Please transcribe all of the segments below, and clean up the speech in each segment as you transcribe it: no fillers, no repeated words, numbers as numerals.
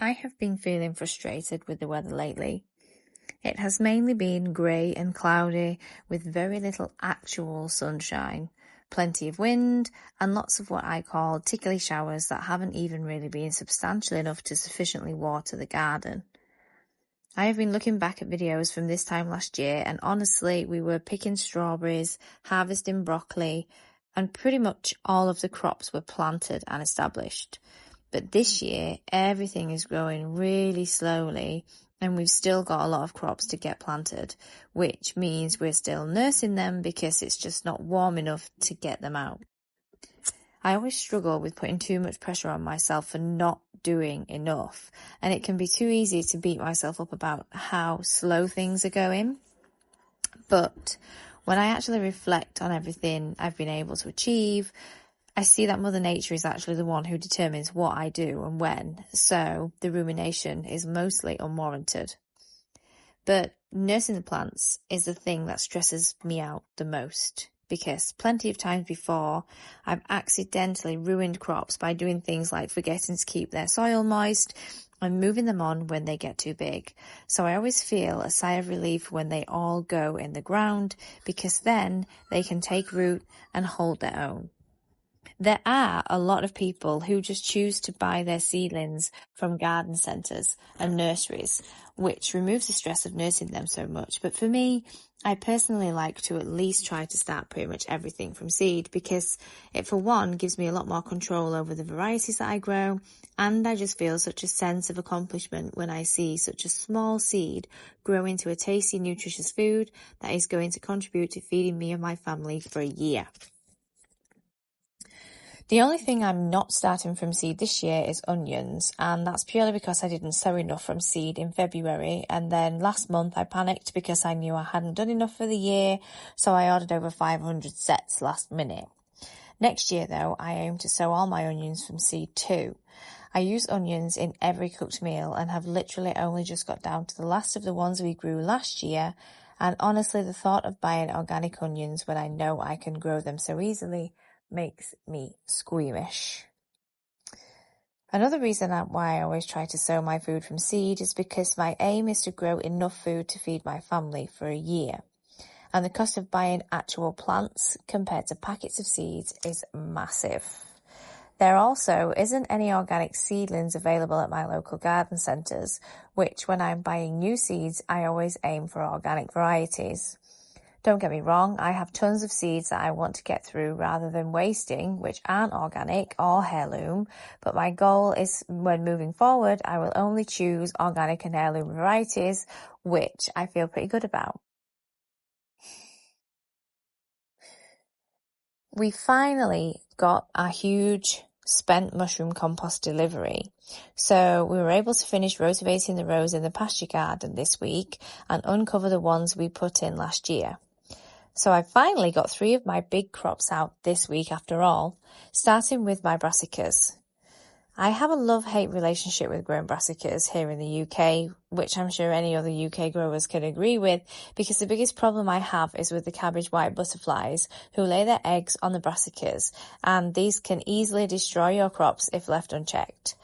I have been feeling frustrated with the weather lately. It has mainly been grey and cloudy with very little actual sunshine, plenty of wind, and lots of what I call tickly showers that haven't even really been substantial enough to sufficiently water the garden. I have been looking back at videos from this time last year, and honestly, we were picking strawberries, harvesting broccoli, and pretty much all of the crops were planted and established. But this year, everything is growing really slowly, and we've still got a lot of crops to get planted, which means we're still nursing them because it's just not warm enough to get them out. I always struggle with putting too much pressure on myself for not doing enough, and it can be too easy to beat myself up about how slow things are going. But when I actually reflect on everything I've been able to achieve, I see that Mother Nature is actually the one who determines what I do and when, so the rumination is mostly unwarranted. But nursing the plants is the thing that stresses me out the most, because plenty of times before, I've accidentally ruined crops by doing things like forgetting to keep their soil moist and moving them on when they get too big. So I always feel a sigh of relief when they all go in the ground, because then they can take root and hold their own. There are a lot of people who just choose to buy their seedlings from garden centres and nurseries, which removes the stress of nursing them so much. But for me, I personally like to at least try to start pretty much everything from seed, because it, for one, gives me a lot more control over the varieties that I grow, and I just feel such a sense of accomplishment when I see such a small seed grow into a tasty, nutritious food that is going to contribute to feeding me and my family for a year. The only thing I'm not starting from seed this year is onions, and that's purely because I didn't sow enough from seed in February, and then last month I panicked because I knew I hadn't done enough for the year, so I ordered over 500 sets last minute. Next year though, I aim to sow all my onions from seed too. I use onions in every cooked meal and have literally only just got down to the last of the ones we grew last year, and honestly the thought of buying organic onions when I know I can grow them so easily makes me squeamish. Another reason why I always try to sow my food from seed is because my aim is to grow enough food to feed my family for a year. And the cost of buying actual plants compared to packets of seeds is massive. There also isn't any organic seedlings available at my local garden centres, which when I'm buying new seeds, I always aim for organic varieties. Don't get me wrong, I have tons of seeds that I want to get through rather than wasting, which aren't organic or heirloom, but my goal is when moving forward, I will only choose organic and heirloom varieties, which I feel pretty good about. We finally got our huge spent mushroom compost delivery. So we were able to finish rotivating the rows in the pasture garden this week and uncover the ones we put in last year. So I finally got 3 of my big crops out this week after all, starting with my brassicas. I have a love-hate relationship with growing brassicas here in the UK, which I'm sure any other UK growers can agree with, because the biggest problem I have is with the cabbage white butterflies who lay their eggs on the brassicas, and these can easily destroy your crops if left unchecked.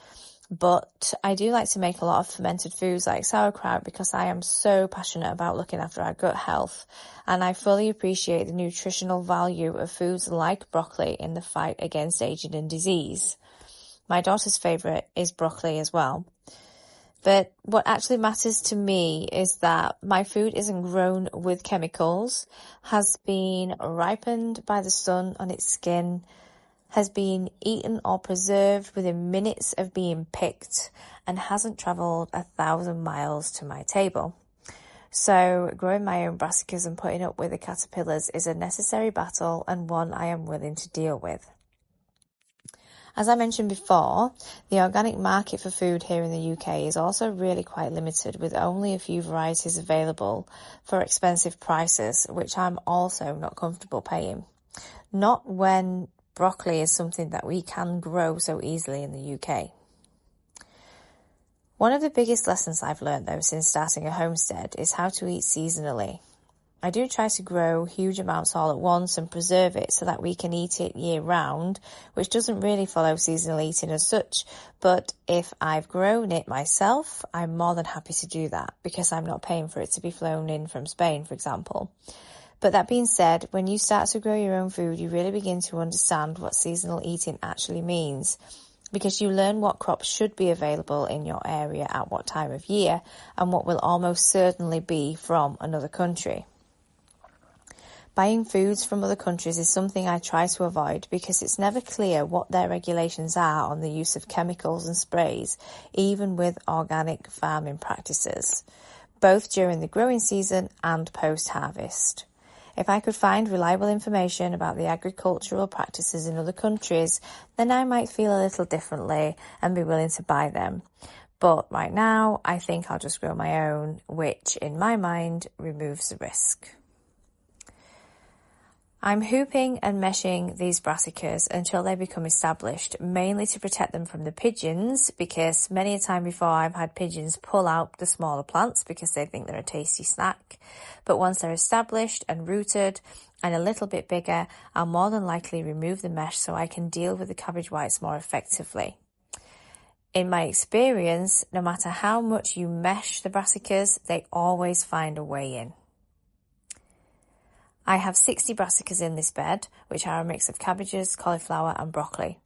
But I do like to make a lot of fermented foods like sauerkraut because I am so passionate about looking after our gut health, and I fully appreciate the nutritional value of foods like broccoli in the fight against aging and disease. My daughter's favourite is broccoli as well. But what actually matters to me is that my food isn't grown with chemicals, has been ripened by the sun on its skin, has been eaten or preserved within minutes of being picked, and hasn't travelled 1,000 miles to my table. So growing my own brassicas and putting up with the caterpillars is a necessary battle and one I am willing to deal with. As I mentioned before, the organic market for food here in the UK is also really quite limited, with only a few varieties available for expensive prices, which I'm also not comfortable paying. Not when broccoli is something that we can grow so easily in the UK. One of the biggest lessons I've learned though since starting a homestead is how to eat seasonally. I do try to grow huge amounts all at once and preserve it so that we can eat it year round, which doesn't really follow seasonal eating as such. But if I've grown it myself, I'm more than happy to do that because I'm not paying for it to be flown in from Spain, for example. But that being said, when you start to grow your own food, you really begin to understand what seasonal eating actually means, because you learn what crops should be available in your area at what time of year and what will almost certainly be from another country. Buying foods from other countries is something I try to avoid because it's never clear what their regulations are on the use of chemicals and sprays, even with organic farming practices, both during the growing season and post-harvest. If I could find reliable information about the agricultural practices in other countries, then I might feel a little differently and be willing to buy them. But right now, I think I'll just grow my own, which in my mind removes the risk. I'm hooping and meshing these brassicas until they become established, mainly to protect them from the pigeons, because many a time before I've had pigeons pull out the smaller plants because they think they're a tasty snack. But once they're established and rooted and a little bit bigger, I'll more than likely remove the mesh so I can deal with the cabbage whites more effectively. In my experience, no matter how much you mesh the brassicas, they always find a way in. I have 60 brassicas in this bed, which are a mix of cabbages, cauliflower and broccoli,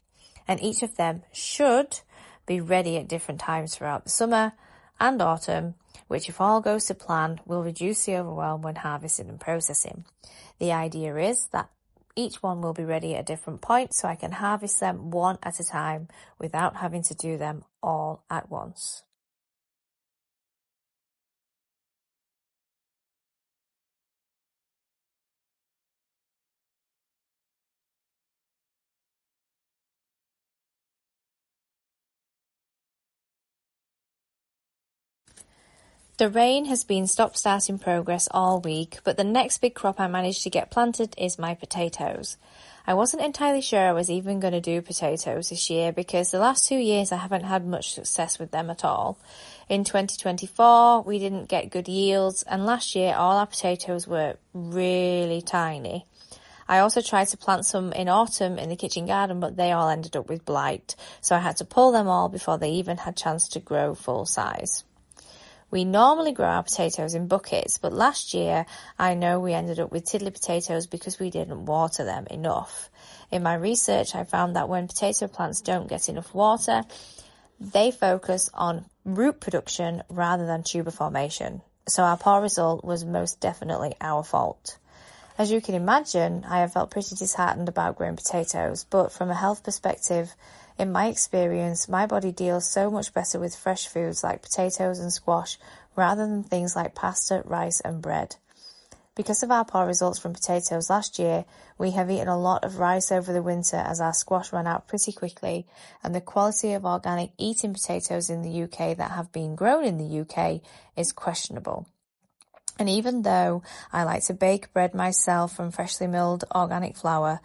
and each of them should be ready at different times throughout the summer and autumn, which if all goes to plan will reduce the overwhelm when harvesting and processing. The idea is that each one will be ready at a different point so I can harvest them one at a time without having to do them all at once. The rain has been stop-start in progress all week, but the next big crop I managed to get planted is my potatoes. I wasn't entirely sure I was even going to do potatoes this year because the last 2 years I haven't had much success with them at all. In 2024, we didn't get good yields, and last year all our potatoes were really tiny. I also tried to plant some in autumn in the kitchen garden, but they all ended up with blight, so I had to pull them all before they even had a chance to grow full size. We normally grow our potatoes in buckets, but last year I know we ended up with tiddly potatoes because we didn't water them enough. In my research, I found that when potato plants don't get enough water, they focus on root production rather than tuber formation. So our poor result was most definitely our fault. As you can imagine, I have felt pretty disheartened about growing potatoes, but from a health perspective, in my experience, my body deals so much better with fresh foods like potatoes and squash rather than things like pasta, rice and bread. Because of our poor results from potatoes last year, we have eaten a lot of rice over the winter as our squash ran out pretty quickly, and the quality of organic eating potatoes in the UK that have been grown in the UK is questionable. And even though I like to bake bread myself from freshly milled organic flour,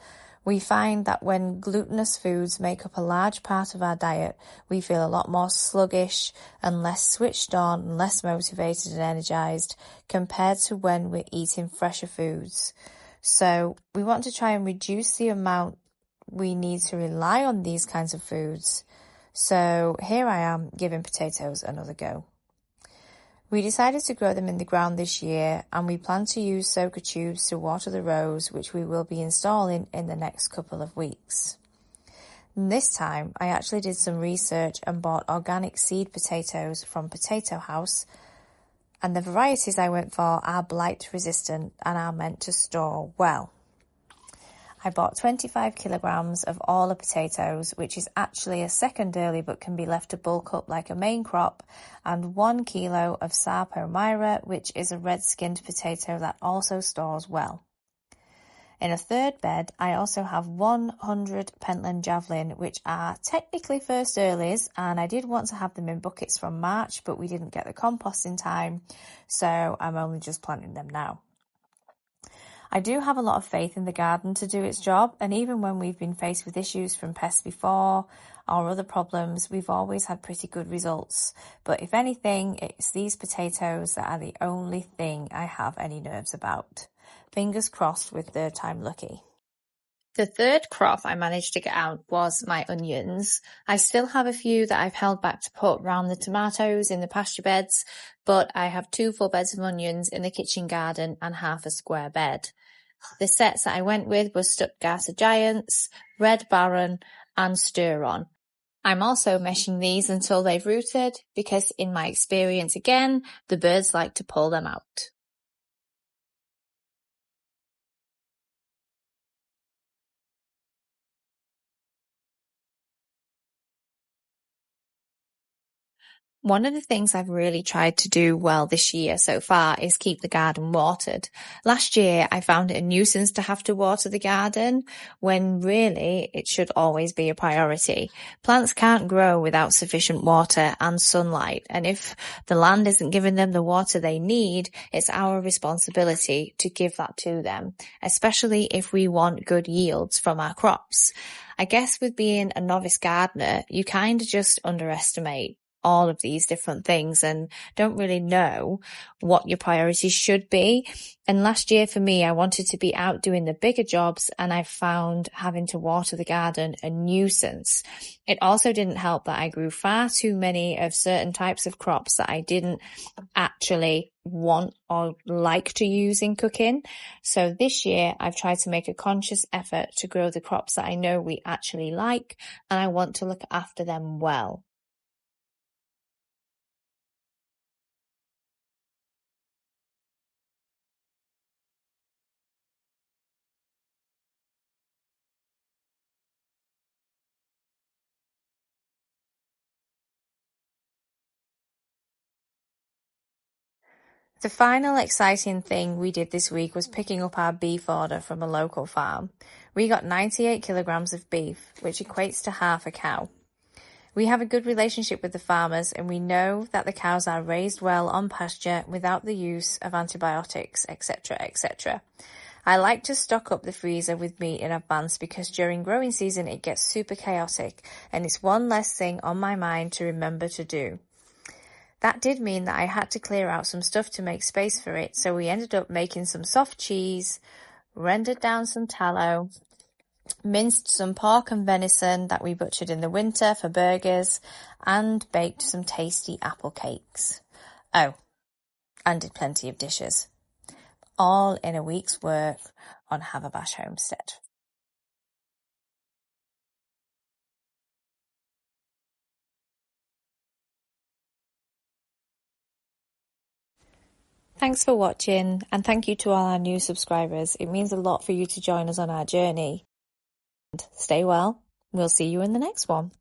we find that when glutinous foods make up a large part of our diet, we feel a lot more sluggish and less switched on and less motivated and energized compared to when we're eating fresher foods. So we want to try and reduce the amount we need to rely on these kinds of foods. So here I am giving potatoes another go. We decided to grow them in the ground this year, and we plan to use soaker tubes to water the rows, which we will be installing in the next couple of weeks. And this time, I actually did some research and bought organic seed potatoes from Potato House, and the varieties I went for are blight resistant and are meant to store well. I bought 25 kilograms of all the potatoes, which is actually a second early but can be left to bulk up like a main crop, and 1 kilo of Sarpo Myra, which is a red-skinned potato that also stores well. In a third bed, I also have 100 Pentland Javelin, which are technically first earlies, and I did want to have them in buckets from March, but we didn't get the compost in time, so I'm only just planting them now. I do have a lot of faith in the garden to do its job, and even when we've been faced with issues from pests before, or other problems, we've always had pretty good results. But if anything, it's these potatoes that are the only thing I have any nerves about. Fingers crossed with third time lucky. The third crop I managed to get out was my onions. I still have a few that I've held back to put round the tomatoes in the pasture beds, but I have 2 full beds of onions in the kitchen garden and half a square bed. The sets that I went with were Stuttgarter Giants, Red Baron and Stir-On. I'm also meshing these until they've rooted because in my experience again, the birds like to pull them out. One of the things I've really tried to do well this year so far is keep the garden watered. Last year, I found it a nuisance to have to water the garden when really it should always be a priority. Plants can't grow without sufficient water and sunlight, and if the land isn't giving them the water they need, it's our responsibility to give that to them, especially if we want good yields from our crops. I guess with being a novice gardener, you kind of just underestimate all of these different things and don't really know what your priorities should be. And last year for me, I wanted to be out doing the bigger jobs and I found having to water the garden a nuisance. It also didn't help that I grew far too many of certain types of crops that I didn't actually want or like to use in cooking. So this year I've tried to make a conscious effort to grow the crops that I know we actually like and I want to look after them well. The final exciting thing we did this week was picking up our beef order from a local farm. We got 98 kilograms of beef, which equates to half a cow. We have a good relationship with the farmers and we know that the cows are raised well on pasture without the use of antibiotics, etc., etc. I like to stock up the freezer with meat in advance because during growing season it gets super chaotic and it's one less thing on my mind to remember to do. That did mean that I had to clear out some stuff to make space for it, so we ended up making some soft cheese, rendered down some tallow, minced some pork and venison that we butchered in the winter for burgers, and baked some tasty apple cakes. Oh, and did plenty of dishes. All in a week's work on Haverbash Homestead. Thanks for watching, and thank you to all our new subscribers. It means a lot for you to join us on our journey. Stay well. We'll see you in the next one.